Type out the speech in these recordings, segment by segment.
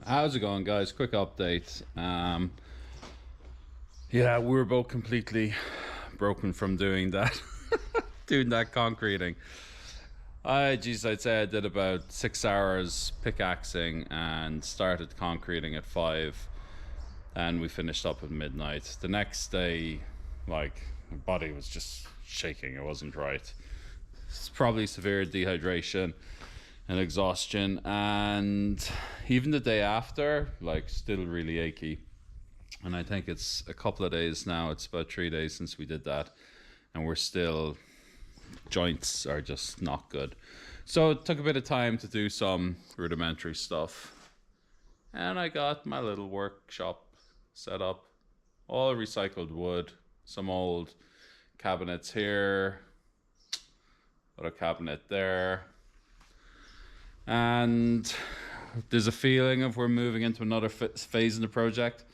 How's it going, guys? Quick update. Yeah, we were both completely broken from doing that doing that concreting. I'd say I did about 6 hours pickaxing and started concreting at 5, and we finished up at midnight. The next day, like, my body was just shaking. It wasn't right. It's probably severe dehydration and exhaustion, and even the day after, like, still really achy. And I think it's a couple of days now, it's about 3 days since we did that, and we're still, joints are just not good. So it took a bit of time to do some rudimentary stuff, and I got my little workshop set up, all recycled wood, some old cabinets here, other cabinet there, and there's a feeling of we're moving into another phase in the project.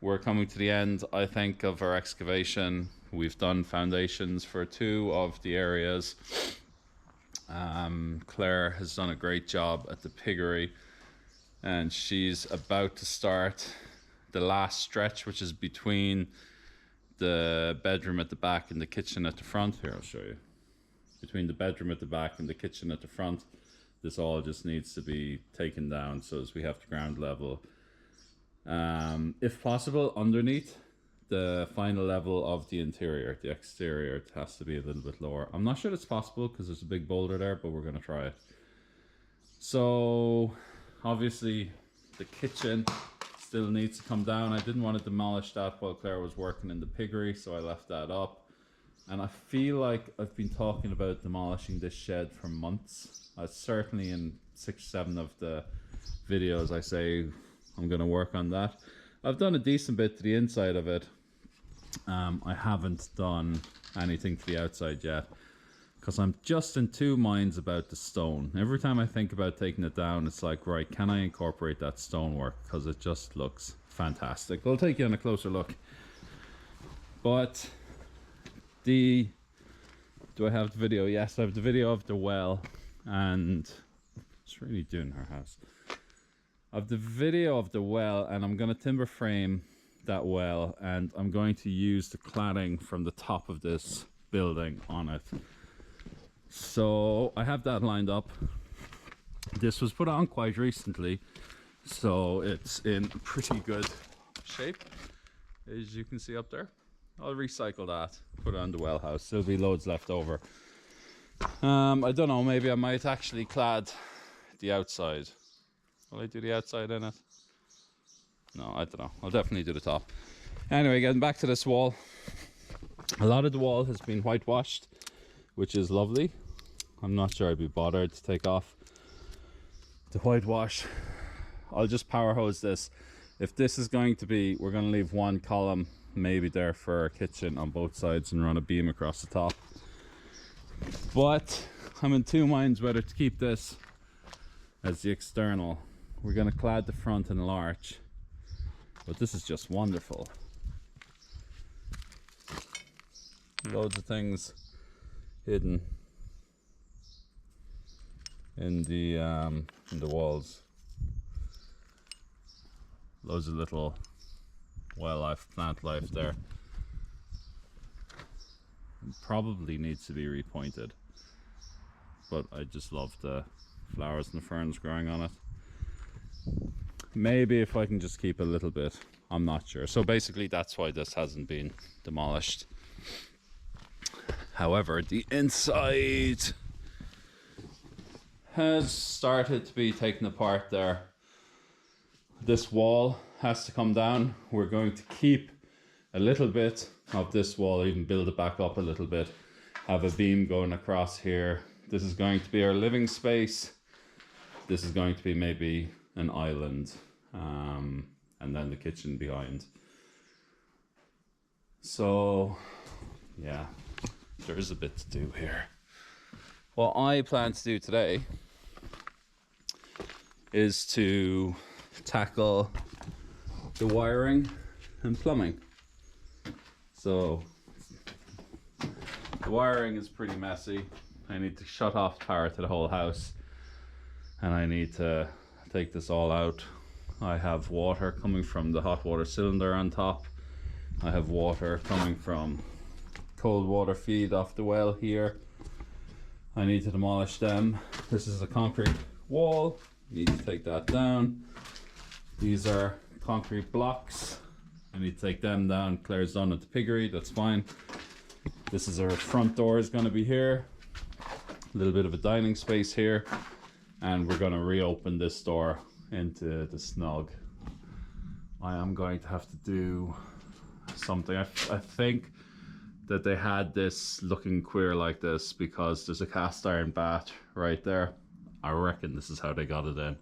We're coming to the end, I think, of our excavation. We've done foundations for 2 of the areas. Claire has done a great job at the piggery, and she's about to start the last stretch, which is between the bedroom at the back and the kitchen at the front. Here, I'll show you. Between the bedroom at the back and the kitchen at the front. This all just needs to be taken down so as we have the ground level. If possible, underneath the final level of the interior, the exterior, it has to be a little bit lower. I'm not sure it's possible because there's a big boulder there, but we're going to try it. So obviously the kitchen still needs to come down. I didn't want to demolish that while Claire was working in the piggery, so I left that up. And I feel like I've been talking about demolishing this shed for months. Certainly in 6-7 of the videos I say I'm going to work on that. I've done a decent bit to the inside of it. I haven't done anything to the outside yet, because I'm just in 2 minds about the stone. Every time I think about taking it down, it's like, right, can I incorporate that stonework? Because it just looks fantastic. I'll take you on a closer look. But do I have the video? Yes, I have the video of the well, and it's really doing her house. Of the video of the well, and I'm going to timber frame that well, and I'm going to use the cladding from the top of this building on it. So I have that lined up. This was put on quite recently, so it's in pretty good shape, as you can see up there. I'll recycle that, put it on the well house. There'll be loads left over. I don't know, maybe I might actually clad the outside. Will I do the outside in it? No, I don't know. I'll definitely do the top. Anyway, getting back to this wall. A lot of the wall has been whitewashed, which is lovely. I'm not sure I'd be bothered to take off the whitewash. I'll just power hose this. If this is going to be, we're going to leave 1 column maybe there for our kitchen on both sides and run a beam across the top. But I'm in 2 minds whether to keep this as the external. We're going to clad the front in larch, but this is just wonderful. Loads of things hidden in the walls. Loads of little wildlife, plant life there. It probably needs to be repointed, but I just love the flowers and the ferns growing on it. Maybe if I can just keep a little bit, I'm not sure. So basically that's why this hasn't been demolished. However, the inside has started to be taken apart there. This wall has to come down. We're going to keep a little bit of this wall, even build it back up a little bit, have a beam going across here. This is going to be our living space. This is going to be maybe an island, and then the kitchen behind. So yeah, there is a bit to do here. What I plan to do today is to tackle the wiring and plumbing. So the wiring is pretty messy. I need to shut off power to the whole house, and I need to take this all out I have water coming from the hot water cylinder on top. I have water coming from cold water feed off the well here. I need to demolish them. This is a concrete wall. Need to take that down. These are concrete blocks. I need to take them down. Claire's done at the piggery, that's fine. This is our front door is going to be here. A little bit of a dining space here. And we're going to reopen this door into the snug. I am going to have to do something. I think that they had this looking queer like this because there's a cast iron bat right there. I reckon this is how they got it in.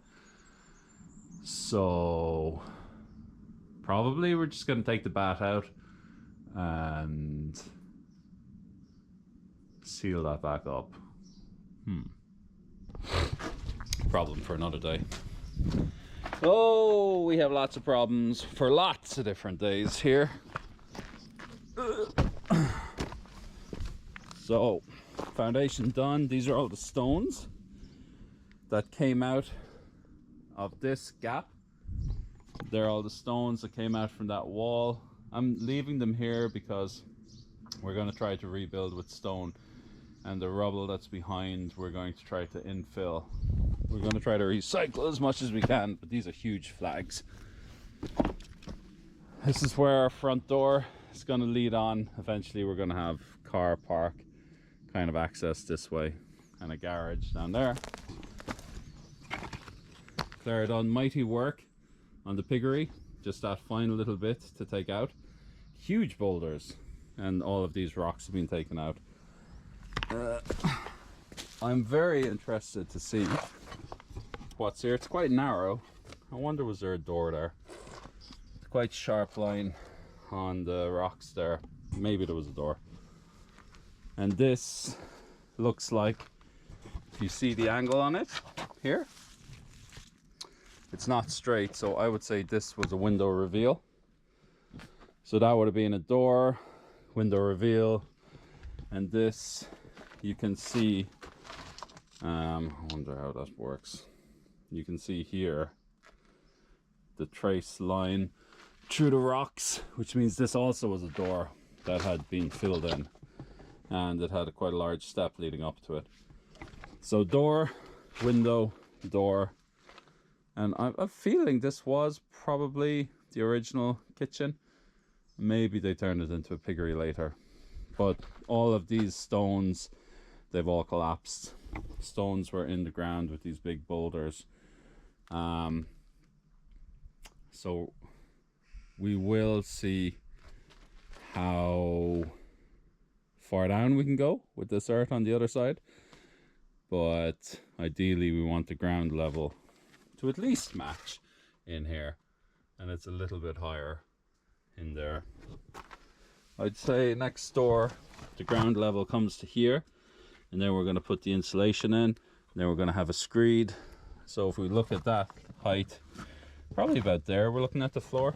So probably we're just going to take the bat out and seal that back up. Problem for another day. Oh, we have lots of problems for lots of different days here. So, foundation done. These are all the stones that came out of this gap. They're all the stones that came out from that wall. I'm leaving them here because we're going to try to rebuild with stone, and the rubble that's behind we're going to try to infill. We're going to try to recycle as much as we can, but these are huge flags. This is where our front door is going to lead on. Eventually we're going to have car park kind of access this way and a garage down there. Claire done mighty work on the piggery, just that final little bit to take out. Huge boulders, and all of these rocks have been taken out. I'm very interested to see what's here. It's quite narrow. I wonder, was there a door there? It's quite sharp line on the rocks there. Maybe there was a door. And this looks like, if you see the angle on it here, it's not straight, so I would say this was a window reveal. So that would have been a door, window reveal, and this you can see, I wonder how that works. You can see here the trace line through the rocks, which means this also was a door that had been filled in, and it had quite a large step leading up to it. So door, window, door, and I'm feeling this was probably the original kitchen. Maybe they turned it into a piggery later, but all of these stones, they've all collapsed. Stones were in the ground with these big boulders. So we will see how far down we can go with this earth on the other side, but ideally we want the ground level to at least match in here, and it's a little bit higher in there. I'd say next door the ground level comes to here, and then we're going to put the insulation in, and then we're going to have a screed. So if we look at that height, probably about there we're looking at the floor.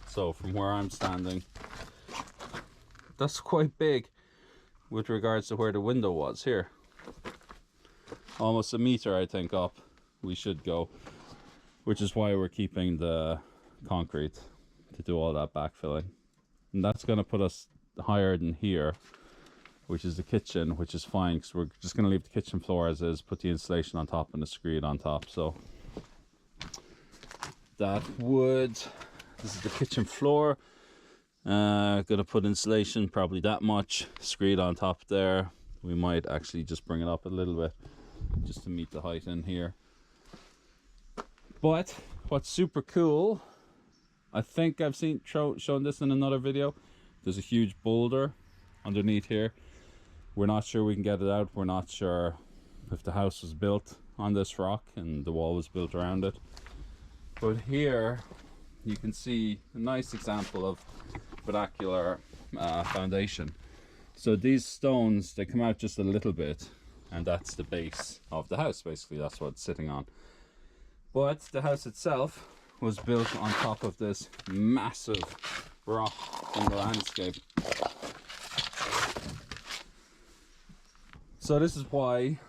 So from where I'm standing, that's quite big with regards to where the window was here. Almost a meter, I think, up we should go, which is why we're keeping the concrete to do all that backfilling. And that's going to put us higher than here, which is the kitchen, which is fine because we're just going to leave the kitchen floor as is, put the insulation on top and the screed on top. So that would, this is the kitchen floor. Gonna put insulation, probably that much, screed on top there. We might actually just bring it up a little bit just to meet the height in here. But what's super cool, I think I've shown this in another video, there's a huge boulder underneath here. We're not sure we can get it out. We're not sure if the house was built on this rock and the wall was built around it. But here you can see a nice example of vernacular foundation. So these stones, they come out just a little bit, and that's the base of the house. Basically, that's what it's sitting on. But the house itself was built on top of this massive rock in the landscape. So this is why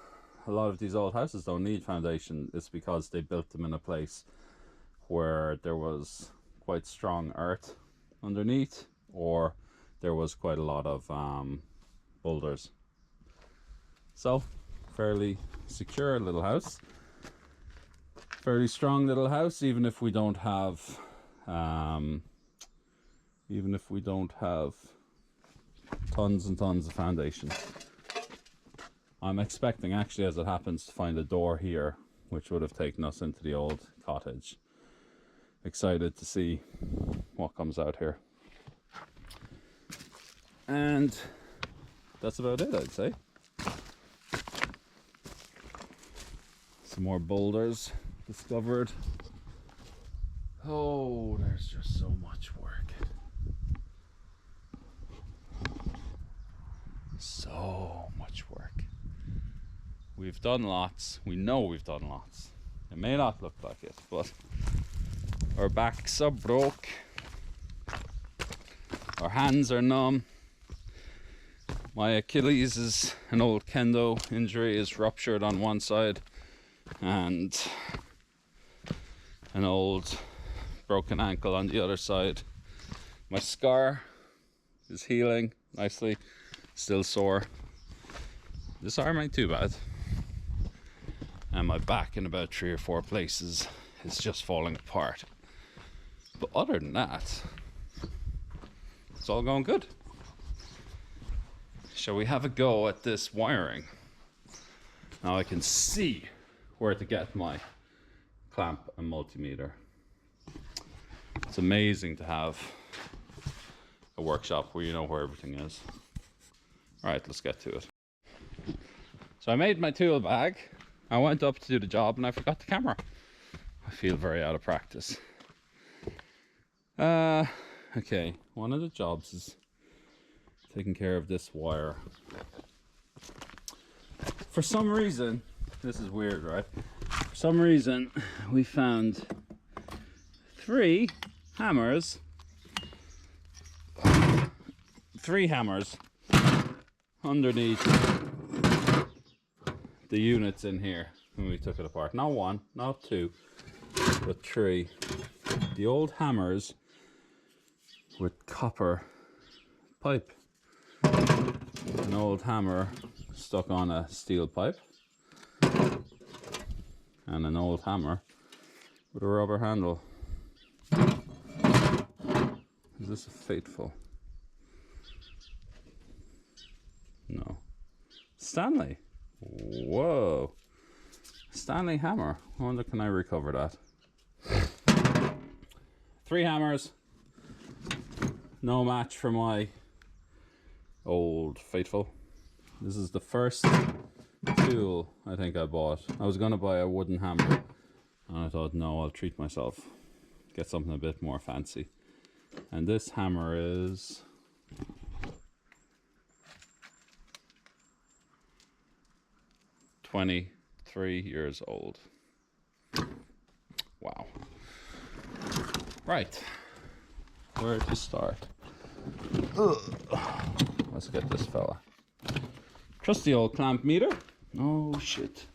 a lot of these old houses don't need foundation. It's because they built them in a place where there was quite strong earth underneath, or there was quite a lot of boulders. So fairly secure little house, fairly strong little house, even if we don't have tons and tons of foundation. I'm expecting, actually, as it happens, to find a door here, which would have taken us into the old cottage. Excited to see what comes out here. And that's about it, I'd say. Some more boulders discovered. Oh, there's just so much work. So much work. We've done lots. We know we've done lots. It may not look like it, but our backs are broke. Our hands are numb. My Achilles is an old kendo injury, is ruptured on one side, and an old broken ankle on the other side. My scar is healing nicely, still sore. This arm ain't too bad. And my back in about 3 or 4 places is just falling apart. But other than that, it's all going good. Shall we have a go at this wiring? Now I can see where to get my clamp and multimeter. It's amazing to have a workshop where you know where everything is. Alright, let's get to it. So I made my tool bag. I went up to do the job and I forgot the camera. I feel very out of practice. Okay, one of the jobs is taking care of this wire. For some reason, this is weird, right? For some reason, we found 3 hammers. 3 hammers underneath the units in here when we took it apart. Not 1, not 2, but 3. The old hammers with copper pipe. An old hammer stuck on a steel pipe, and an old hammer with a rubber handle. Is this a fateful? No. Stanley. Whoa. Stanley hammer. I wonder, can I recover that? 3 hammers. No match for my old Fateful. This is the first tool I think I bought. I was going to buy a wooden hammer, and I thought, no, I'll treat myself. Get something a bit more fancy. And this hammer is... "23 years old." Wow. Right. Where to start? Ugh. Let's get this fella. Trusty old clamp meter. Oh shit.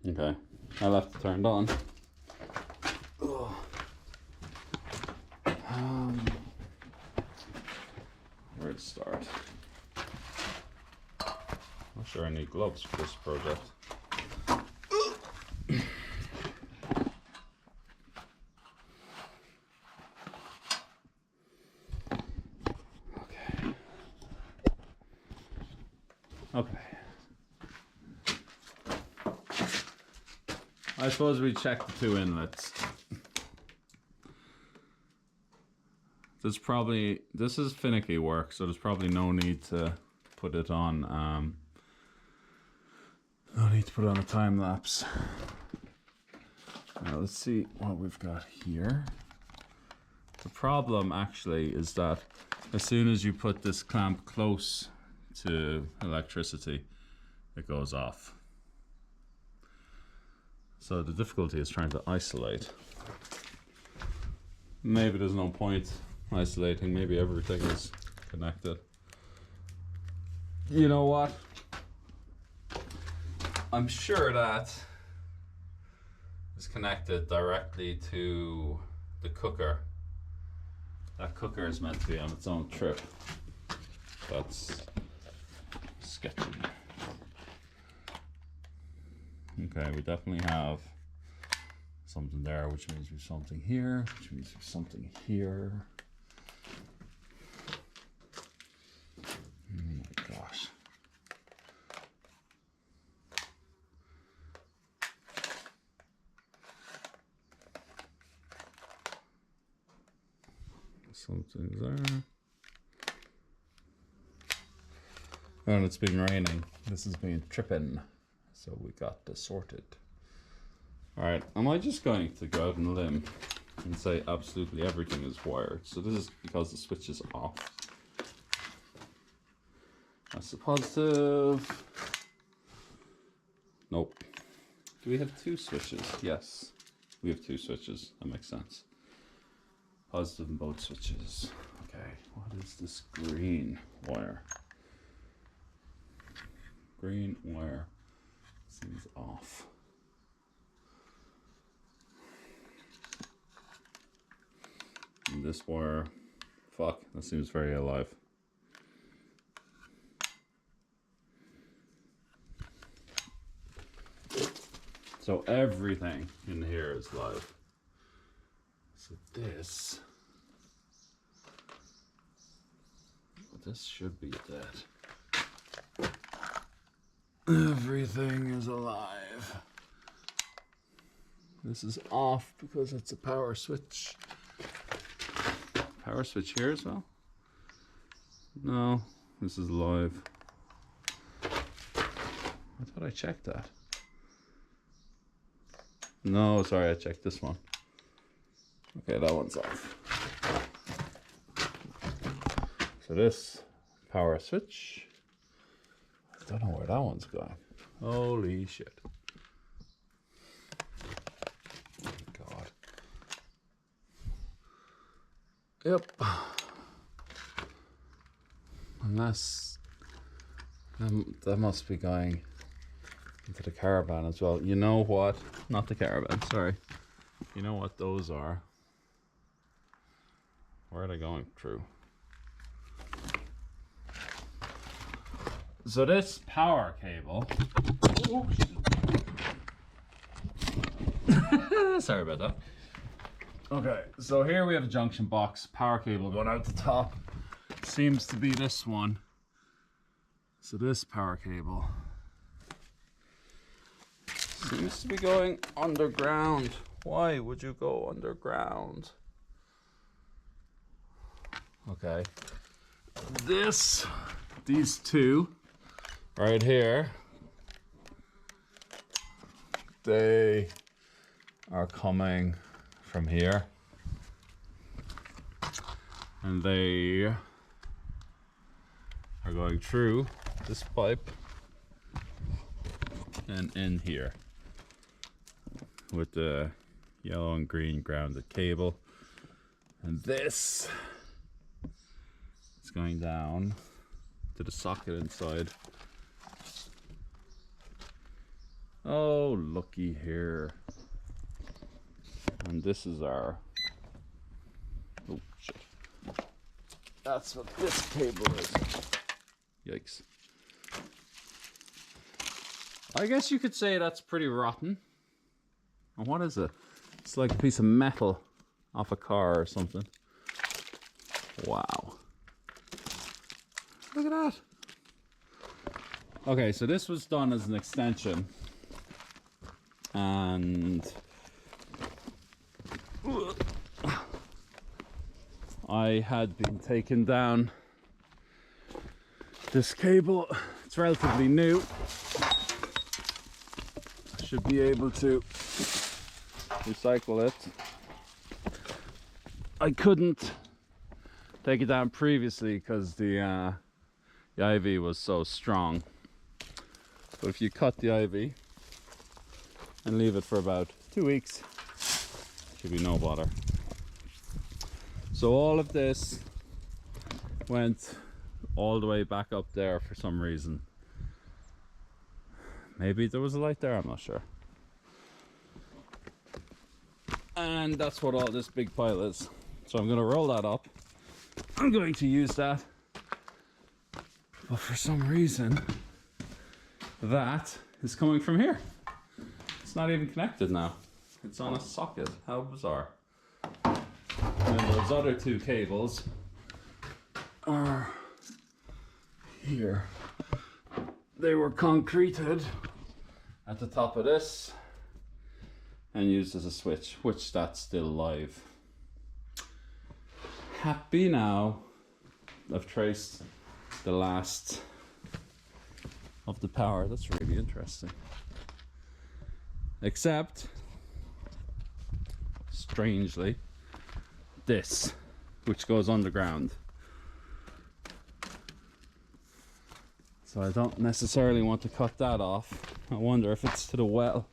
Okay, I left it turned on. Where to start? Not sure I need gloves for this project. Okay. I suppose we check the 2 inlets. This is finicky work, so there's probably no need to put it on a time lapse. Now let's see what we've got here. The problem actually is that as soon as you put this clamp close to electricity, it goes off. So the difficulty is trying to isolate. Maybe there's no point isolating, maybe everything is connected. You know what? I'm sure that is connected directly to the cooker. That cooker is meant to be on its own trip. That's sketchy. Okay, we definitely have something there, which means there's something here, which means there's something here. Oh my gosh. Something's there. And it's been raining. This has been tripping. So we got this sorted. Alright, am I just going to go out on a limb and say absolutely everything is wired? So this is because the switch is off. That's a positive. Nope. Do we have two switches? Yes. We have two switches. That makes sense. Positive in both switches. Okay, what is this green wire? Green wire seems off. And this wire, fuck, that seems very alive. So everything in here is live. So this should be dead. Everything is alive. This is off because it's a power switch. Power switch here as well? No, this is live. I thought I checked that. No, sorry, I checked this one. Okay, that one's off. So this power switch, I don't know where that one's going. Holy shit. God. Yep. Unless that must be going into the caravan as well. You know what? Not the caravan, sorry. You know what those are? Where are they going through? So this power cable. Oh, sorry about that. Okay, so here we have a junction box, power cable going out the top. Seems to be this one. So this power cable seems to be going underground. Why would you go underground? Okay. These two right here, they are coming from here. And they are going through this pipe and in here with the yellow and green grounded cable. And this is going down to the socket inside. Oh, looky here. And this is our, oh shit. That's what this cable is. Yikes. I guess you could say that's pretty rotten. And what is it? It's like a piece of metal off a car or something. Wow. Look at that. Okay, so this was done as an extension. And I had been taking down this cable. It's relatively new. I should be able to recycle it. I couldn't take it down previously because the ivy was so strong. But if you cut the ivy and leave it for about 2 weeks, should be no bother. So all of this went all the way back up there for some reason. Maybe there was a light there, I'm not sure. And that's what all this big pile is. So I'm going to roll that up. I'm going to use that. But for some reason, that is coming from here. It's not even connected now. It's on a socket. How bizarre. And those other two cables are here. They were concreted at the top of this and used as a switch, which that's still live. Happy now. I've traced the last of the power. That's really interesting. Except, strangely, this, which goes underground. So I don't necessarily want to cut that off. I wonder if it's to the well.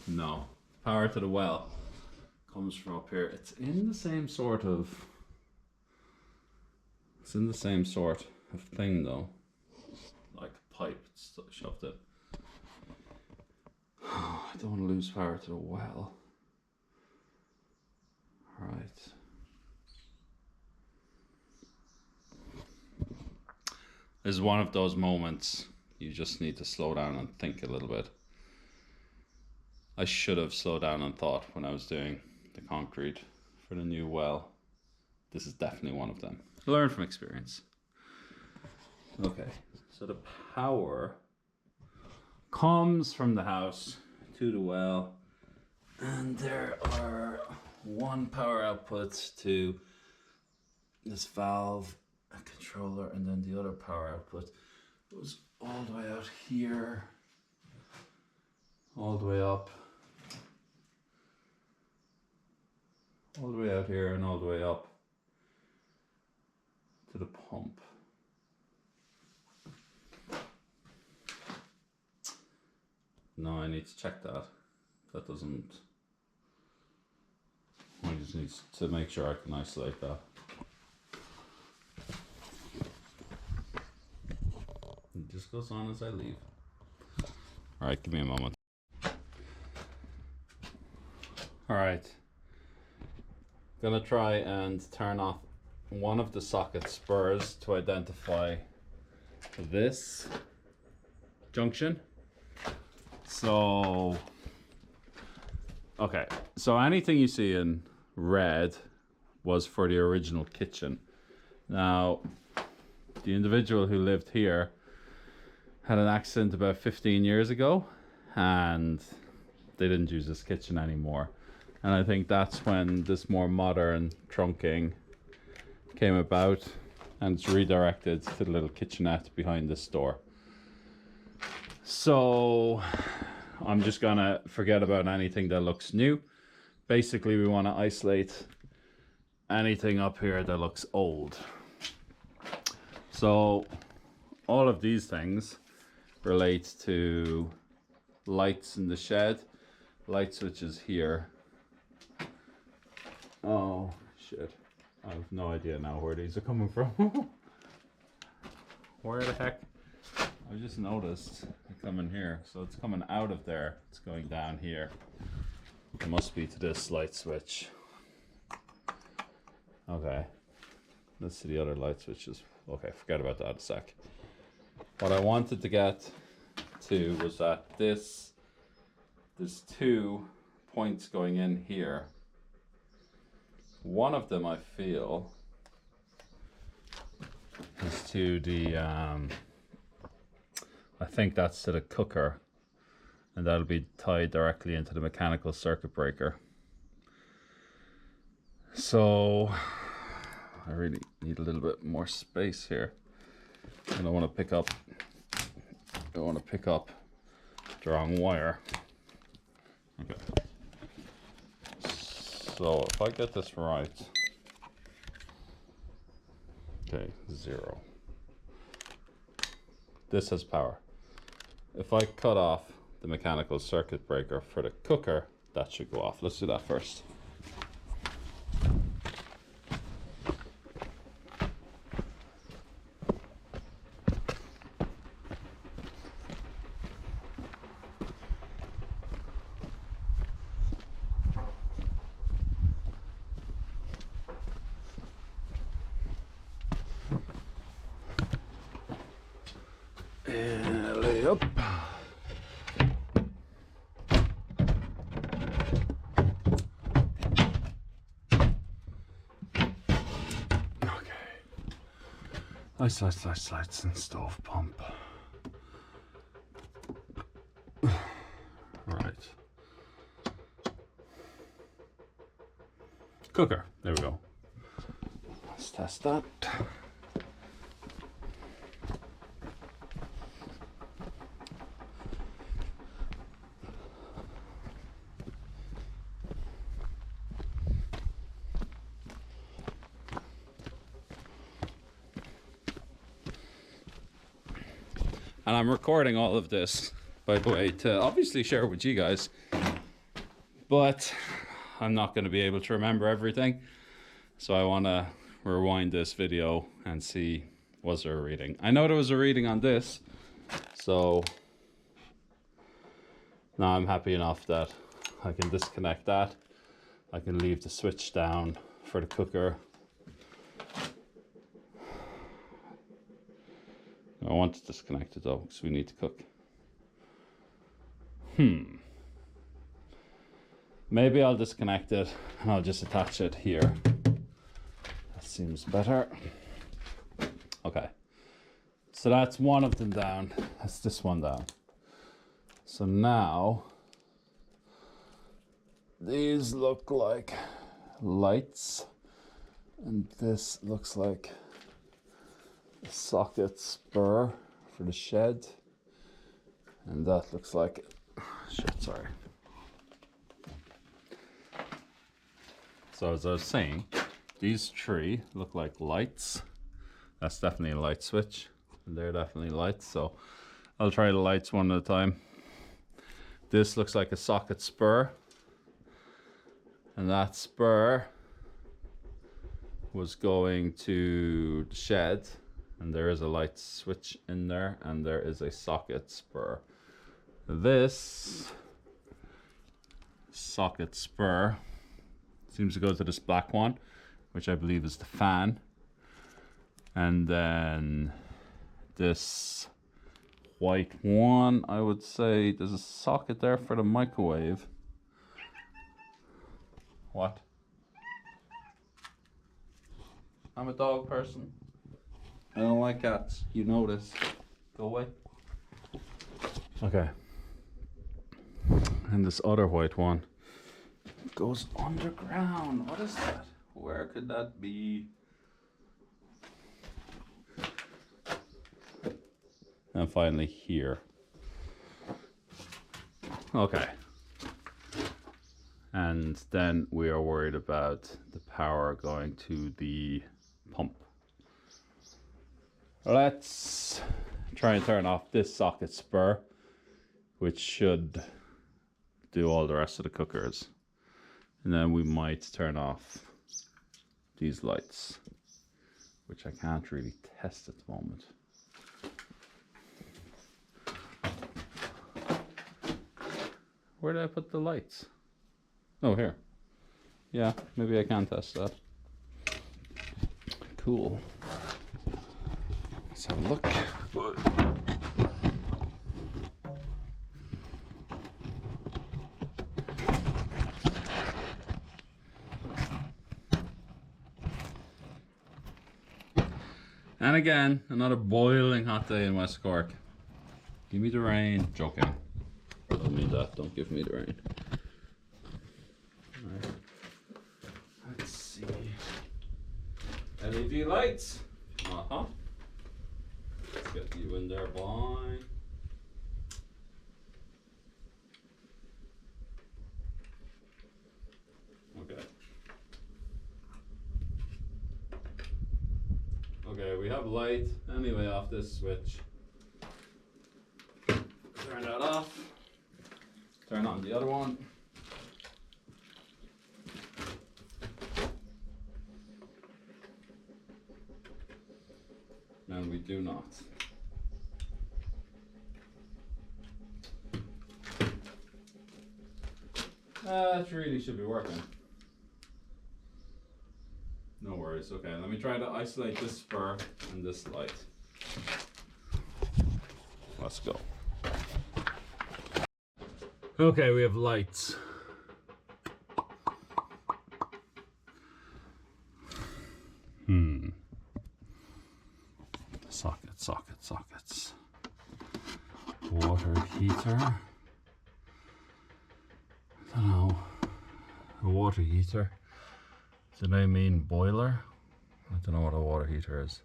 No, power to the well comes from up here. It's in the same sort of thing though. Like a pipe, it's shoved in. I don't want to lose power to the well. Right. This is one of those moments you just need to slow down and think a little bit. I should have slowed down and thought when I was doing the concrete for the new well. This is definitely one of them. Learn from experience. Okay, so the power comes from the house to the well, and there are one power output to this valve, a controller, and then the other power output goes all the way out here, all the way up, all the way out here, and all the way up to the pump. No, I need to check that. That doesn't... I just need to make sure I can isolate that. It just goes on as I leave. Alright, give me a moment. Alright. Gonna try and turn off one of the socket spurs to identify this junction. So, okay, so anything you see in red was for the original kitchen. Now, the individual who lived here had an accident about 15 years ago, and they didn't use this kitchen anymore. And I think that's when this more modern trunking came about, and it's redirected to the little kitchenette behind this door. So I'm just gonna forget about anything that looks new. Basically, we want to isolate anything up here that looks old. So all of these things relate to lights in the shed, light switches here. Oh shit, I have no idea now where these are coming from. Where the heck? I just noticed it coming here, so it's coming out of there, it's going down here. It must be to this light switch. Okay, let's see the other light switches. Okay, forget about that a sec. What I wanted to get to was that there's 2 points going in here. One of them I feel is to the I think that's to the cooker, and that'll be tied directly into the mechanical circuit breaker. So I really need a little bit more space here. I don't want to pick up the wrong wire. Okay. So if I get this right, okay, 0. This has power. If I cut off the mechanical circuit breaker for the cooker, that should go off. Let's do that first. Lights, lights, lights, lights, and stove pump. Right. Cooker. There we go. Let's test that. And I'm recording all of this, by the way, to obviously share with you guys. But I'm not going to be able to remember everything. So I want to rewind this video and see, was there a reading? I know there was a reading on this. So now I'm happy enough that I can disconnect that. I can leave the switch down for the cooker. I want to disconnect it though, because we need to cook. Maybe I'll disconnect it and I'll just attach it here. That seems better. Okay. So that's one of them down. That's this one down. So now, these look like lights. And this looks like a socket spur for the shed. And that looks like, shit, sorry. So as I was saying, these three look like lights. That's definitely a light switch. And they're definitely lights, so I'll try the lights one at a time. This looks like a socket spur. And that spur was going to the shed. And there is a light switch in there, and there is a socket spur. This socket spur seems to go to this black one, which I believe is the fan. And then this white one, I would say there's a socket there for the microwave. What? I'm a dog person. I don't like cats. You know this. Go away. Okay. And this other white one goes underground. What is that? Where could that be? And finally here. Okay. And then we are worried about the power going to the pump. Let's try and turn off this socket spur, which should do all the rest of the cookers. And then we might turn off these lights, which I can't really test at the moment. Where did I put the lights? Oh, here. Yeah, maybe I can test that. Cool. Let's have a look. And again, another boiling hot day in West Cork. Give me the rain. Joking. I don't mean that. Don't give me the rain. Alright. Let's see. LED lights. Uh-huh. Let's get you in there, boy. Okay. Okay, we have light anyway off this switch. Turn that off. Turn on the other one. And we do not. That really should be working. No worries. Okay, let me try to isolate this spur and this light. Let's go. Okay, we have lights. Sockets. Water heater. I don't know. A water heater. Did I mean boiler? I don't know what a water heater is.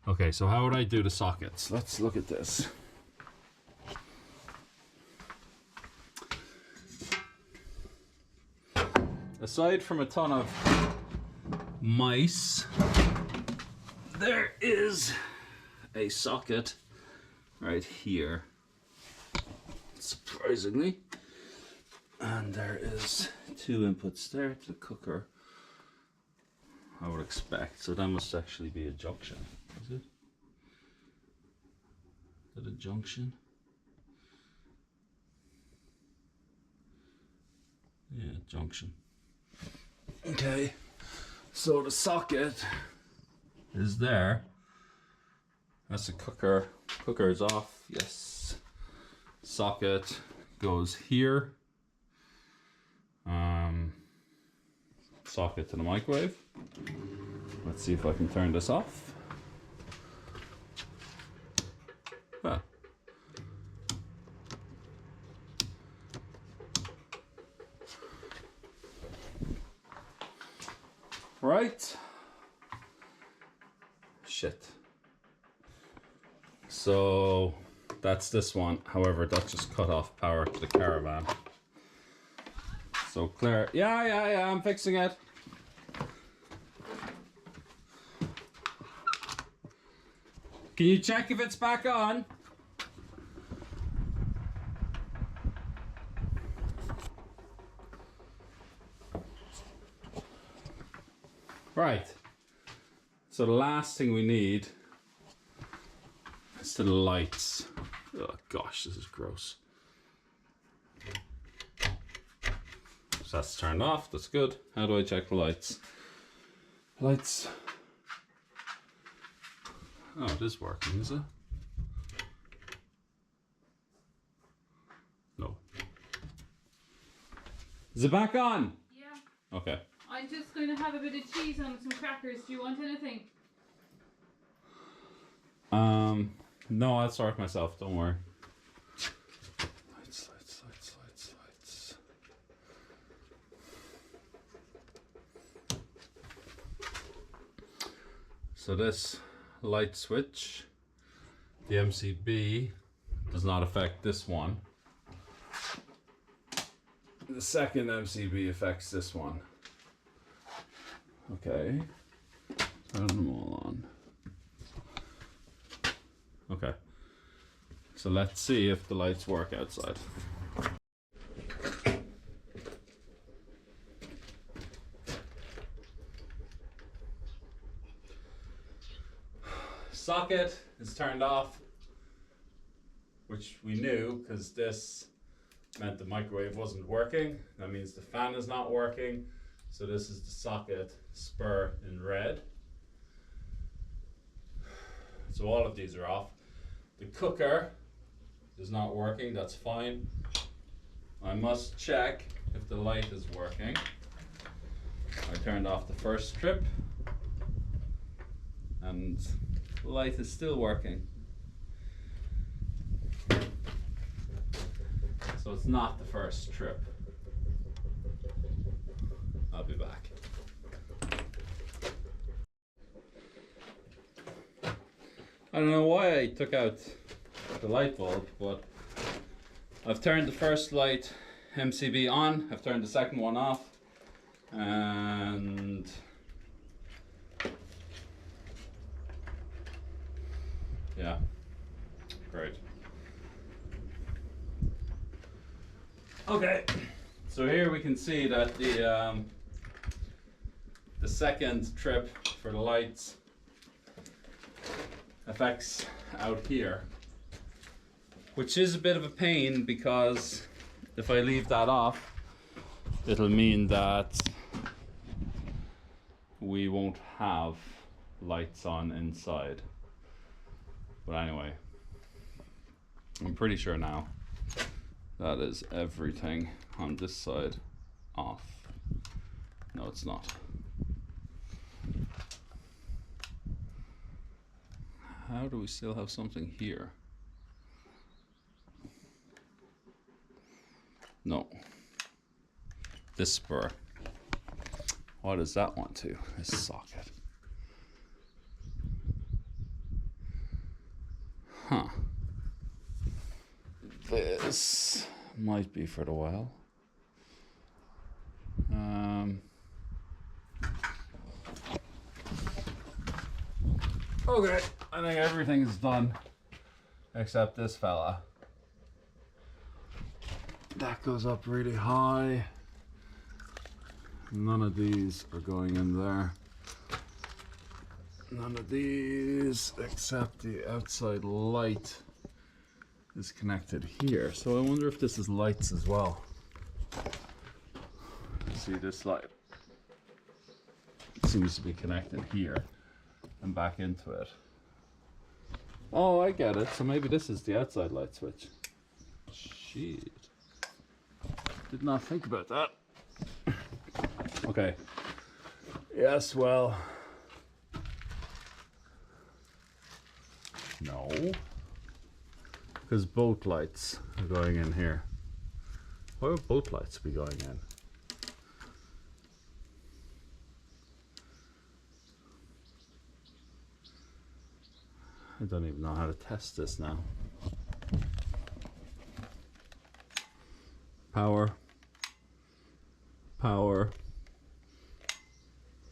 Okay, so how would I do the sockets? Let's look at this. Aside from a ton of mice, there is a socket right here, surprisingly, and there is 2 inputs there to the cooker, I would expect. So that must actually be a junction, is it? Is it a junction? Yeah, junction. Okay, so the socket is there. That's a cooker. Cooker is off, yes. Socket goes here. Socket to the microwave. Let's see if I can turn this off. Ah. Right. Shit. So that's this one. However, that just cut off power to the caravan. So Claire, yeah, I'm fixing it. Can you check if it's back on? Right. So the last thing we need is the lights. Oh gosh, this is gross. So that's turned off, that's good. How do I check the lights? Lights. Oh, it is working, is it? No. Is it back on? Yeah. Okay. I'm just going to have a bit of cheese on with some crackers. Do you want anything? No, I'll sort myself, don't worry. Lights. So this light switch, the MCB, does not affect this one. The second MCB affects this one. Okay, turn them all on. Okay, so let's see if the lights work outside. Socket is turned off, which we knew because this meant the microwave wasn't working. That means the fan is not working. So this is the socket spur in red. So all of these are off. The cooker is not working, that's fine. I must check if the light is working. I turned off the first strip and the light is still working. So it's not the first trip. I'll be back. I don't know why I took out the light bulb, but I've turned the first light MCB on, I've turned the second one off, and yeah, great. Okay, so here we can see that the second trip for the lights affects out here, which is a bit of a pain because if I leave that off, it'll mean that we won't have lights on inside. But anyway, I'm pretty sure now that is everything on this side off. No, it's not. how do we still have something here? No. This spur. What does that want to? This socket. Huh. This might be for the well. Okay, I think everything's done except this fella. That goes up really high. None of these are going in there. None of these except the outside light is connected here. So I wonder if this is lights as well. See, this light seems to be connected here and back into it. Oh, I get it. So maybe this is the outside light switch. Shit. Did not think about that. Okay. Yes, well. No. Because both lights are going in here. Why would both lights be going in? I don't even know how to test this now. Power. Power.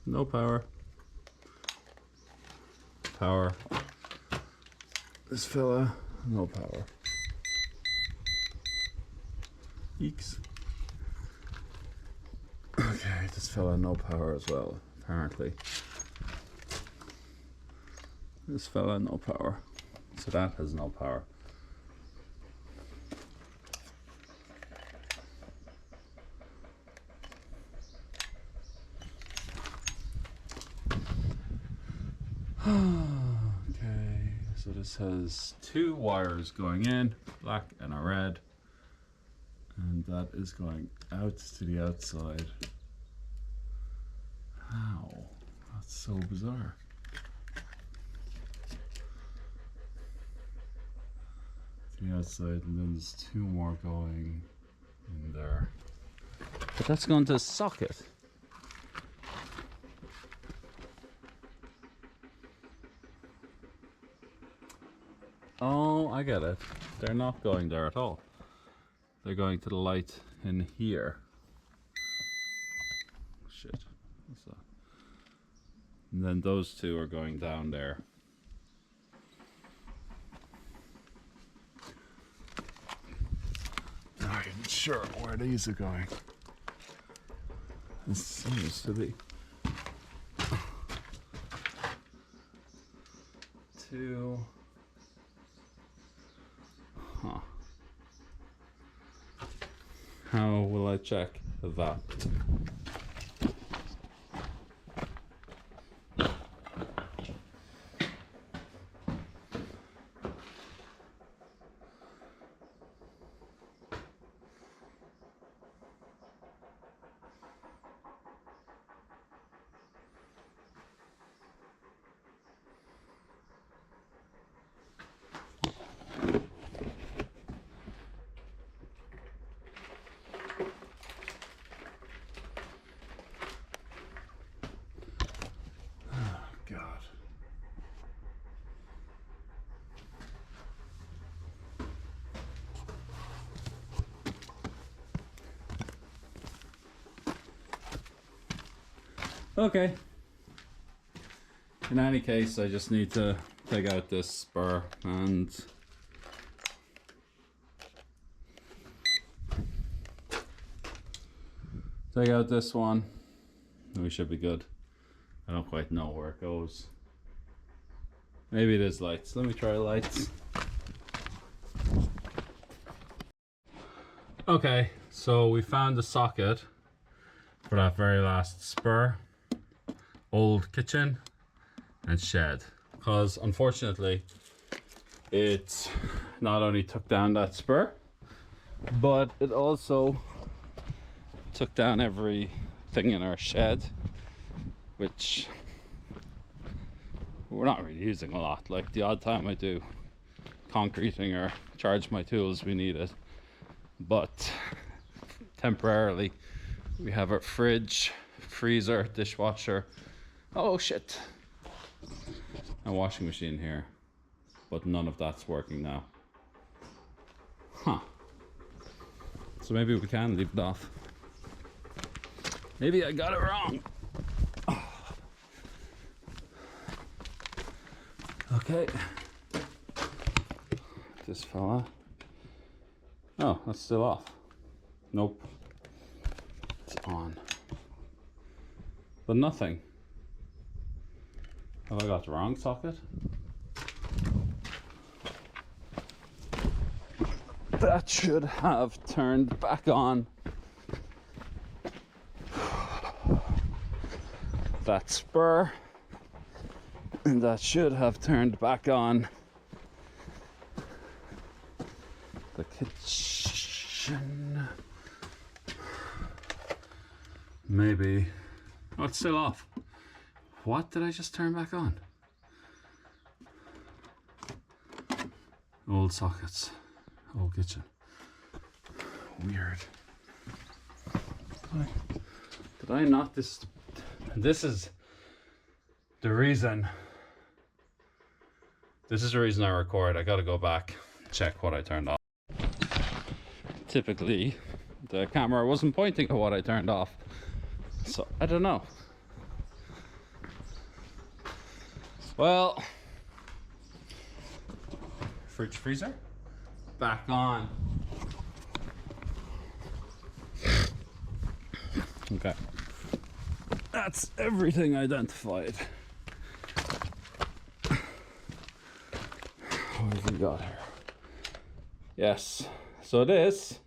No power. Power. This fella, no power. Eeks. Okay, this fella, no power as well, apparently. This fella, no power. So that has no power. Okay, so this has two wires going in, black and a red. And that is going out to the outside. How? That's so bizarre. To the outside, and then there's two more going in there. But that's going to a socket. Oh, I get it. They're not going there at all. They're going to the light in here. Shit. What's that? And then those two are going down there. Not even sure where these are going. This seems to be two. Huh. How will I check that? Okay. In any case, I just need to take out this spur and take out this one. And we should be good. I don't quite know where it goes. Maybe it is lights. Let me try lights. Okay, so we found the socket for that very last spur. Old kitchen and shed, because unfortunately it not only took down that spur, but it also took down everything in our shed, which we're not really using a lot. Like the odd time I do concreting or charge my tools, we need it. But temporarily, we have our fridge, freezer, dishwasher. Oh shit! A washing machine here, but none of that's working now. Huh. So maybe we can leave it off. Maybe I got it wrong. Okay. This fella. Oh, that's still off. Nope. It's on. But nothing. Have I got the wrong socket? That should have turned back on. That spur. And that should have turned back on. The kitchen. Maybe. Oh, it's still off. What did I just turn back on? Old sockets. Old kitchen. Weird. Did I not this is the reason. This is the reason I record. I gotta go back, check what I turned off. Typically, the camera wasn't pointing at what I turned off. So, I don't know. Well, fridge freezer, back on. Okay. That's everything identified. What have we got here? Yes, so this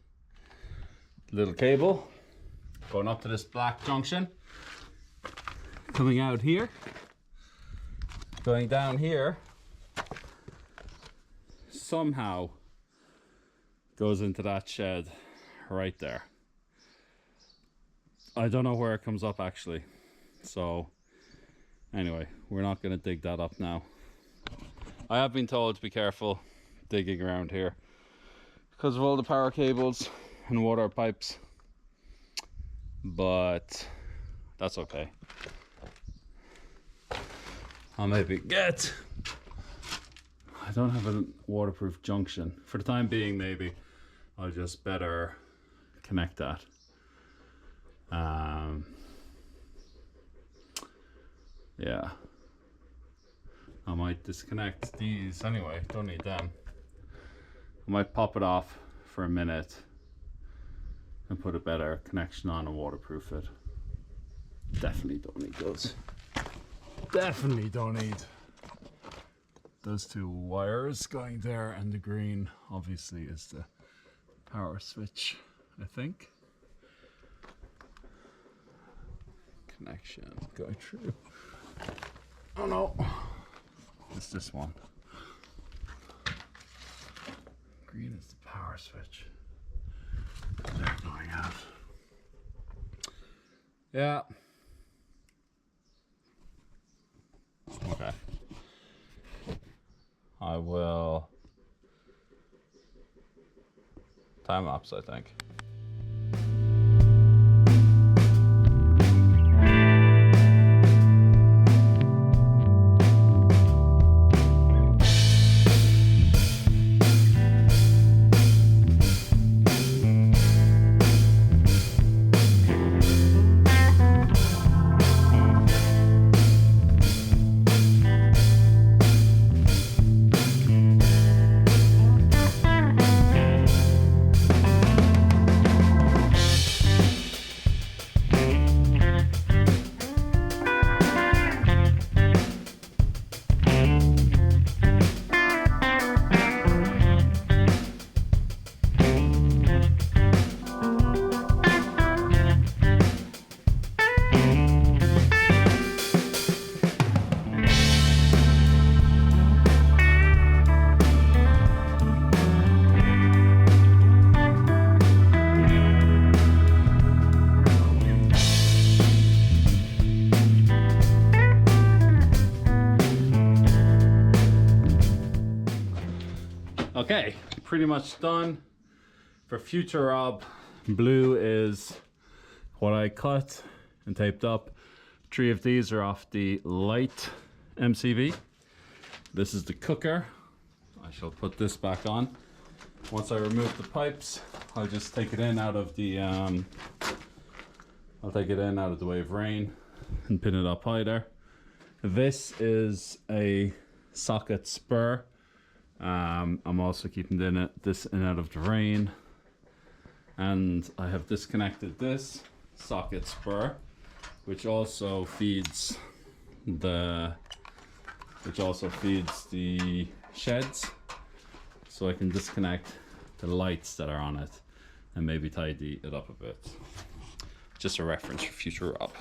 little cable going up to this black junction, coming out here, going down here, somehow goes into that shed right there. I don't know where it comes up actually. So anyway, we're not going to dig that up now. I have been told to be careful digging around here because of all the power cables and water pipes, but that's okay. I'll maybe get, I don't have a waterproof junction for the time being. Maybe I'll just better connect that. Yeah, I might disconnect these anyway, don't need them. I might pop it off for a minute and put a better connection on and waterproof it. Definitely don't need those. Definitely don't need those two wires going there, and the green obviously is the power switch, I think. Connection going through. Oh no, it's this one. Green is the power switch. They're going out. Yeah. Okay. I will time lapse, I think. Okay, pretty much done. For future Rob, blue is what I cut and taped up. 3 of these are off the light MCV. This is the cooker. I shall put this back on. Once I remove the pipes, I'll just take it in out of the way of rain and pin it up high there. This is a socket spur. I'm also keeping this in out of the rain, and I have disconnected this socket spur, which also feeds the sheds, so I can disconnect the lights that are on it and maybe tidy it up a bit. Just a reference for future Rob.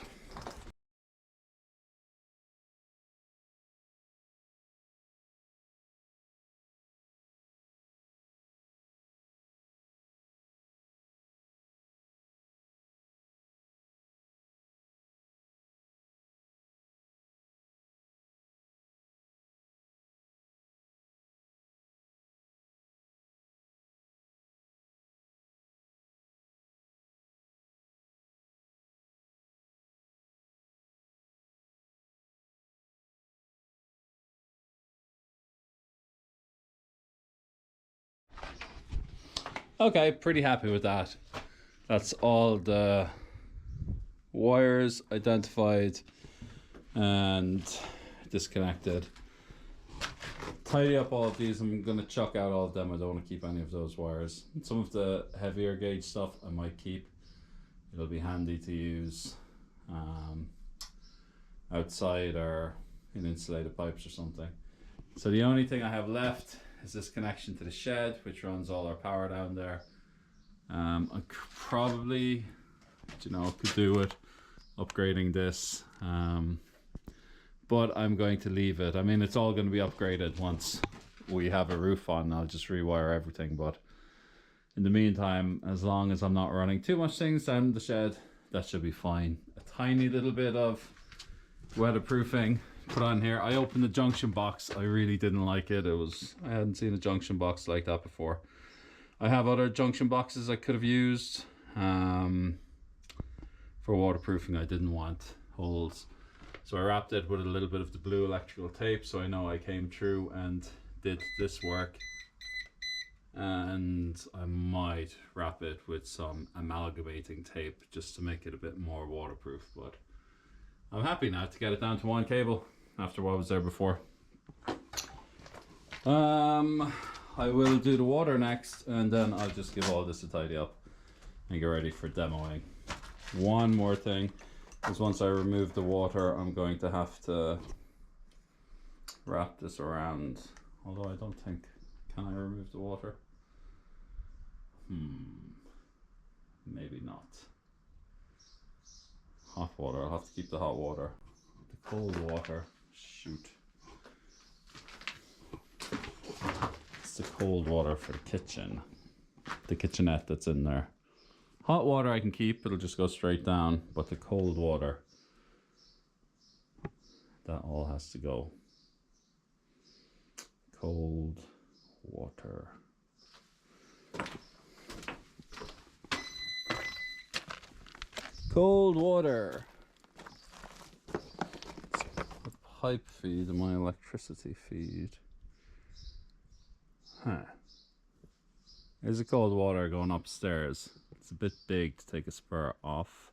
Okay, pretty happy with that. That's all the wires identified and disconnected. Tidy up all of these. I'm going to chuck out all of them. I don't want to keep any of those wires. Some of the heavier gauge stuff I might keep. It'll be handy to use outside or in insulated pipes or something. So the only thing I have left is this connection to the shed, which runs all our power down there. I probably, could do with upgrading this, but I'm going to leave it. I mean, it's all going to be upgraded once we have a roof on. I'll just rewire everything, but in the meantime, as long as I'm not running too much things down the shed, that should be fine. A tiny little bit of weatherproofing put on here. I opened the junction box. I really didn't like it. I hadn't seen a junction box like that before. I have other junction boxes I could have used for waterproofing. I didn't want holes, so I wrapped it with a little bit of the blue electrical tape, so I know I came through and did this work. And I might wrap it with some amalgamating tape just to make it a bit more waterproof, but I'm happy now to get it down to one cable after what was there before. I will do the water next, and then I'll just give all this a tidy up and get ready for demoing. One more thing is, once I remove the water, I'm going to have to wrap this around, although I don't think, can I remove the water? Maybe not. Hot water, I'll have to keep the hot water. The cold water, shoot. It's the cold water for the kitchen. The kitchenette that's in there. Hot water I can keep, it'll just go straight down, but the cold water, that all has to go. Cold water. Cold water. The pipe feed and my electricity feed. There's a cold water going upstairs. It's a bit big to take a spur off.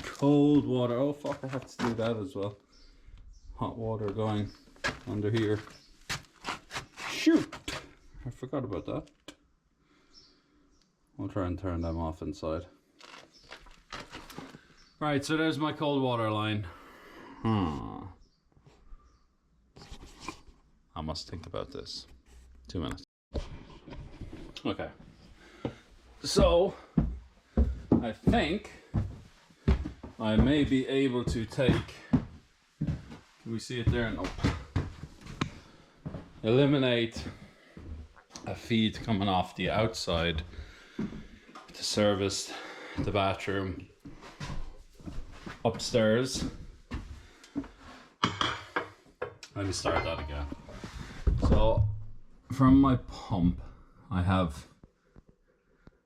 Cold water. Oh fuck, I have to do that as well. Hot water going under here. Shoot! I forgot about that. I'll try and turn them off inside. Right, so there's my cold water line. I must think about this. 2 minutes. Okay. So, I think I may be able to take, can we see it there? Nope. Eliminate a feed coming off the outside to service the bathroom upstairs. Let me start that again. So from my pump, I have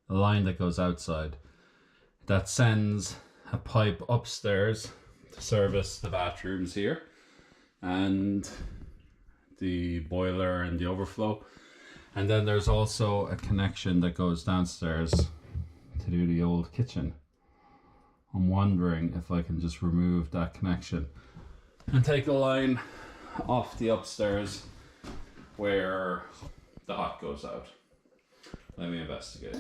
a line that goes outside that sends a pipe upstairs to service the bathrooms here and the boiler and the overflow. And then there's also a connection that goes downstairs to do the old kitchen. I'm wondering if I can just remove that connection and take a line off the upstairs where the hot goes out. Let me investigate.